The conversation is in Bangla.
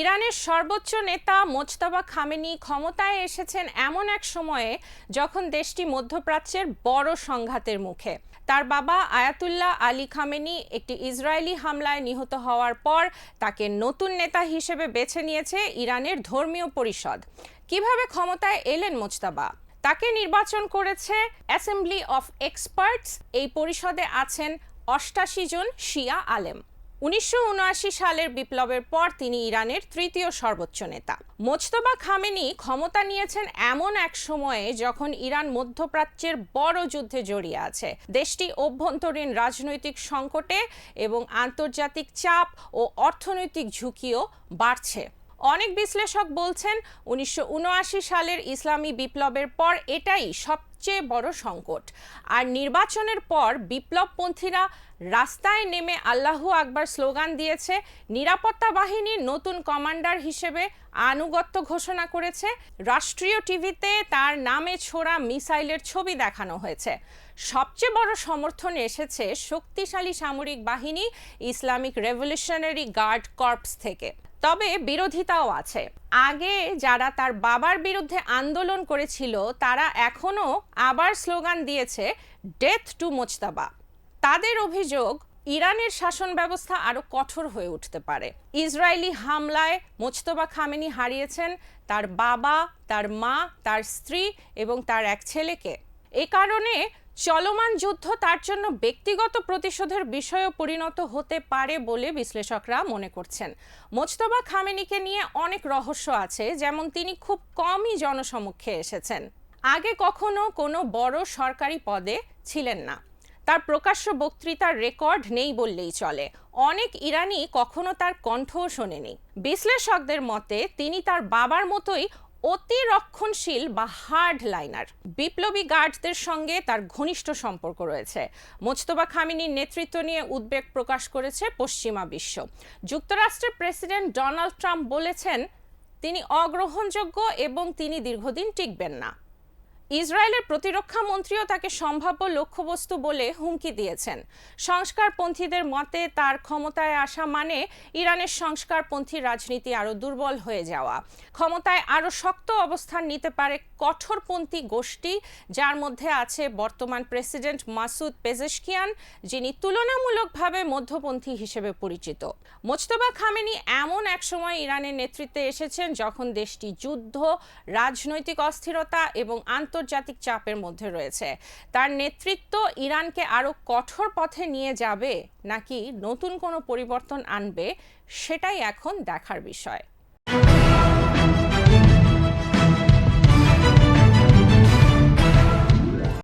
ইরানের সর্বোচ্চ নেতা মোজতবা খামেনি ক্ষমতায় এসেছেন এমন এক সময়ে যখন দেশটি মধ্যপ্রাচ্যের বড় সংঘাতের মুখে। তার বাবা আয়াতুল্লাহ আলী খামেনি একটি ইসরায়েলি হামলায় নিহত হওয়ার পর তাকে নতুন নেতা হিসেবে বেছে নিয়েছে ইরানের ধর্মীয় পরিষদ। কিভাবে ক্ষমতায় এলেন মোজতবা? তাকে নির্বাচন করেছে অ্যাসেম্বলি অফ এক্সপার্টস। এই পরিষদে আছেন ৮৮ জন শিয়া আলেম। ১৯৭৯ সালের বিপ্লবের পর তিনি ইরানের তৃতীয় সর্বোচ্চ নেতা। মোজতবা খামেনি ক্ষমতা নিয়েছেন এমন এক সময়ে যখন ইরান মধ্যপ্রাচ্যের বড় যুদ্ধে জড়িয়ে আছে। দেশটি অভ্যন্তরীণ রাজনৈতিক সংকটে এবং আন্তর্জাতিক চাপ ও অর্থনৈতিক ঝুঁকিও বাড়ছে। অনেক বিশ্লেষক বলছেন ১৯৭৯ সালের ইসলামী বিপ্লবের পর এটাই সবচেয়ে বড় সংকট। আর নির্বাচনের পর বিপ্লবপন্থীরা রাস্তায় নেমে আল্লাহু আকবার স্লোগান দিয়েছে, নিরাপত্তা বাহিনীর নতুন কমান্ডার হিসেবে আনুগত্য ঘোষণা করেছে। রাষ্ট্রীয় টিভিতে তার নামে ছোড়া মিসাইলের ছবি দেখানো হয়েছে। সবচেয়ে বড় সমর্থন এসেছে শক্তিশালী সামরিক বাহিনী ইসলামিক রেভলিউশনারি গার্ড কর্পস থেকে। তবে বিরোধিতাও আছে। আগে যারা তার বাবার বিরুদ্ধে আন্দোলন করেছিল তারা এখনো আবার স্লোগান দিয়েছে, ডেথ টু মোজতবা। তাদের অভিযোগ, ইরানের শাসন ব্যবস্থা আরো কঠোর হয়ে উঠতে পারে। ইসরায়েলি হামলায় মোজতবা খামেনি হারিয়েছেন তার বাবা, তার মা, তার স্ত্রী এবং তার এক ছেলেকে। এ কারণে চলমান যুদ্ধ তার জন্য ব্যক্তিগত প্রতিশোধের বিষয়েও পরিণত হতে পারে বলে বিশ্লেষকরা মনে করছেন। মোজতবা খামেনিকে নিয়ে অনেক রহস্য আছে, যেমন তিনি খুব কমই জনসমক্ষে এসেছেন। আগে কখনো কোনো বড় সরকারি পদে ছিলেন না। তার প্রকাশ্য বক্তৃতার রেকর্ড নেই বললেই চলে। অনেক ইরানি কখনো তার কণ্ঠও শোনেনি। বিশ্লেষকদের মতে তিনি তার বাবার মতোই অতি রক্ষণশীল বা হার্ড লাইনার। বিপ্লবী গার্ডদের সঙ্গে তার ঘনিষ্ঠ সম্পর্ক রয়েছে। মোজতবা খামেনির নেতৃত্ব নিয়ে উদ্বেগ প্রকাশ করেছে পশ্চিমা বিশ্ব। যুক্তরাষ্ট্রের প্রেসিডেন্ট ডোনাল্ড ট্রাম্প বলেছেন তিনি অগ্রহণযোগ্য এবং তিনি দীর্ঘদিন টিকবেন না। ইসরায়েলের প্রতিরক্ষা মন্ত্রীও তাকে সম্ভাব্য লক্ষ্যবস্তু বলে হুমকি দিয়েছেন। সংস্কারপন্থীদের মতে তার ক্ষমতায় আসা মানে ইরানের সংস্কারপন্থী রাজনীতি আরও দুর্বল হয়ে যাওয়া। ক্ষমতায় আরও শক্ত অবস্থান নিতে পারে কঠোরপন্থী গোষ্ঠী, যার মধ্যে আছে বর্তমান প্রেসিডেন্ট মাসুদ পেজেশকিয়ান, যিনি তুলনামূলকভাবে মধ্যপন্থী হিসেবে পরিচিত। মোজতবা খামেনি এমন এক সময় ইরানের নেতৃত্বে এসেছেন যখন দেশটি যুদ্ধ, রাজনৈতিক অস্থিরতা এবং আন্তর্জাতিক চাপের মধ্যে রয়েছে। তার নেতৃত্ব ইরানকে আরো কঠোর পথে নিয়ে যাবে নাকি নতুন কোনো পরিবর্তন আনবে, সেটাই এখন দেখার বিষয়।